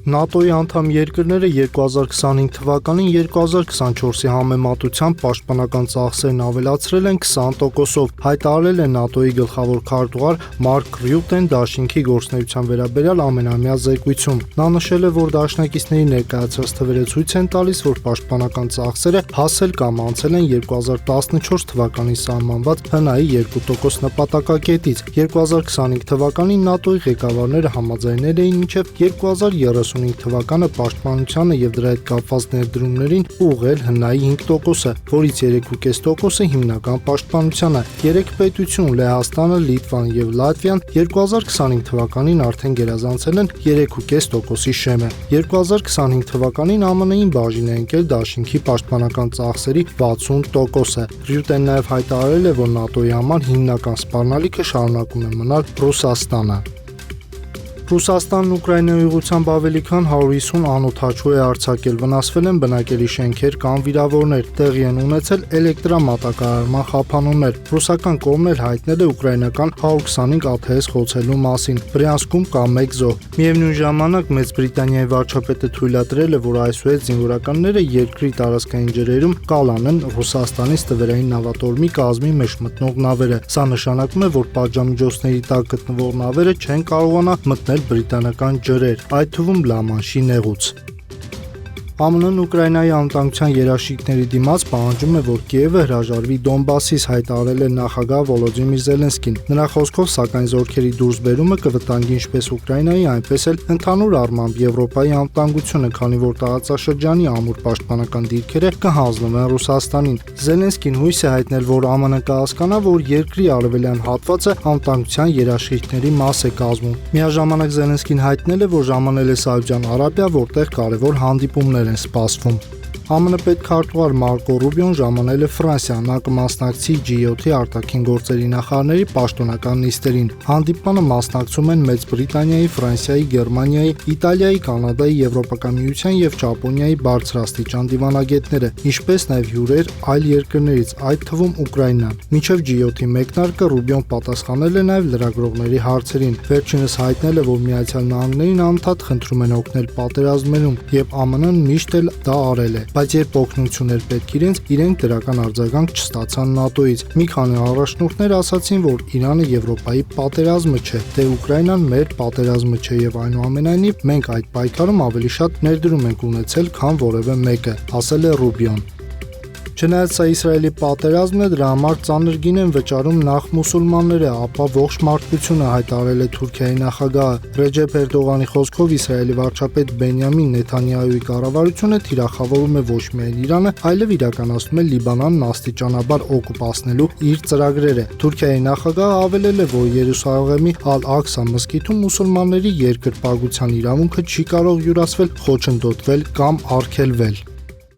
ՆԱՏՕ-ի անդամ երկրները 2025 թվականին 2024-ի համեմատությամբ պաշտպանական ծախսերն ավելացրել են 20%-ով, հայտարարել է ՆԱՏՕ-ի գլխավոր քարտուղար Մարկ Ռյուտեն դաշինքի գործունեության վերաբերյալ ամենամյա զեկույցում։ Նա նշել է, որ դաշնակիցների ներկայացրած թվերը ցույց են տալիս, որ պաշտպանական ծախսերը հասել կամ անցել են 2014 թվականին սահմանված ՀՆԱ-ի 2% նպատակակետից։ 2025 թվականին ՆԱՏՕ-ի ղեկավարները համաձայնել էին մինչև 2035 թվականը պաշտպանությանը եւ դրա հետ կապված ներդրումներին ուղղել ՀՆԱ-ի 5%-ը, որից 3.5%-ը հիմնական պաշտպանությանը։ Երեք պետություն՝ Լեհաստանը, Լիտվան եւ Լատվիան 2025 թվականին արդեն գերազանցել են 3.5%-ի շեմը։ 2025 թվականին ԱՄՆ-ին բաժին է ընկել դաշինքի պաշտպանական ծախսերի 60%-ը։ Ռյուտեն նաեւ հայտարարել է, որ ՆԱՏՕ-ի համար հիմնական սպառնալիքը շարունակում է մնալ Ռուսաստանը։ Ռուսաստանն Ուկրաինայի ուղղությամբ ավելի քան 150 անօդաչու է արձակել, վնասվել են բնակելի շենքեր կամ վիրավորներ, տեղի են ունեցել էլեկտրամատակարարման խափանումներ։ Ռուսական կողմն էլ հայտնել է ուկրաինական 125 ԱԹՍ խոցելու մասին։ Բրյանսկում կա 1 զոհ։ Միևնույն ժամանակ Մեծ Բրիտանիայի վարչապետը թույլատրել է, որ այսուհետ զինվորականները երկրի տարածքային ջրերում կալանեն Ռուսաստանից տվերային նավատորմի կազմի մեջ մտնող նավերը։ Սա նշանակում է, որ պատժամիջոցների տակ գտնվող նավերը չեն կարողանա մտնել բրիտանական ջրեր, այդ թվում Լա-Մանշի նեղուց։ ԱՄՆ-ն Ուկրաինայի անվտանգության երաշխիքների դիմաց պահանջում է, որ Կիևը հրաժարվի Դոնբասից, հայտարարել է նախագահ Վոլոդիմիր Զելենսկին։ Նրա խոսքով, սակայն զորքերի դուրսբերումը կվտանգի ինչպես Ուկրաինայի, այնպես էլ ընդհանուր առմամբ Եվրոպայի անվտանգությունը, քանի որ տարածաշրջանի ամուր պաշտպանական դիրքերը կհանձնվեն Ռուսաստանին։ Զելենսկին հույս է հայտնել, որ ԱՄՆ-ն կհասկանա, որ երկրի արևելյան հատվածը անվտանգության երաշխիքների մաս է կազմում։ Միաժամանակ Զելենսկին հայտնել է, որ ժամանել է Սաուդյան Արաբիա, որտեղ կարևոր հանդիպումներ են սպասվում։ ԱՄՆ պետքարտուղար Մարկո Ռուբիոն ժամանել է Ֆրանսիա, նա կմասնակցի G7-ի արտաքին գործերի նախարարների պաշտոնական նիստերին։ Հանդիպմանը մասնակցում են Մեծ Բրիտանիայի, Ֆրանսիայի, Գերմանիայի, Իտալիայի, Կանադայի, Եվրոպական միության եւ Ճապոնիայի բարձրաստիճան դիվանագետները, ինչպես նաեւ հյուրեր այլ երկրներից, այդ թվում Ուկրաինան։ Մինչև G7-ի մեկնարկը Ռուբիոն պատասխանել է նաեւ լրագրողների հարցերին։ Վերջինս հայտնել է, որ Միացյալ Նահանգներին անդադ խնդրում են օգնել պատերազմներում, եւ ԱՄՆ-ն միշտ էլ դա արել է։ Բայց երբ օգնություններ պետք իրենք դրական արձագանք չստացան ՆԱՏՕ-ից։ Մի քանի առաջնորդներ ասացին, որ Իրանը Եվրոպայի պատերազմը չէ, դե Ուկրաինան մեր պատերազմը չէ եւ այնուամենայնիվ մենք այդ պայքարում ավելի շատ ներդրում ենք ունեցել, քան որևէ մեկը, ասել է Ռուբիոն։ Չնայած սա Իսրայելի պատերազմն է, դրա համար ծանր գին են վճարում նախ մուսուլմանները, ապա ողջ մարդկությունը, հայտարարել է Թուրքիայի նախագահը։ Ռեջեփ Էրդողանի խոսքով Իսրայելի վարչապետ Բենյամին Նեթանյահուի կառավարությունը թիրախավորում է ոչ միայն Իրանը, այլև իրականացնում է Լիբանանն աստիճանաբար օկուպացնելու իր ծրագրերը։ Թուրքիայի նախագահը հավելել է, որ Երուսաղեմի Ալ-Աղսա մզկիթում մուսուլմանների երկրպագության իրավունքը չի կարող յուրացվել, խոչընդոտվել կամ արգելվել։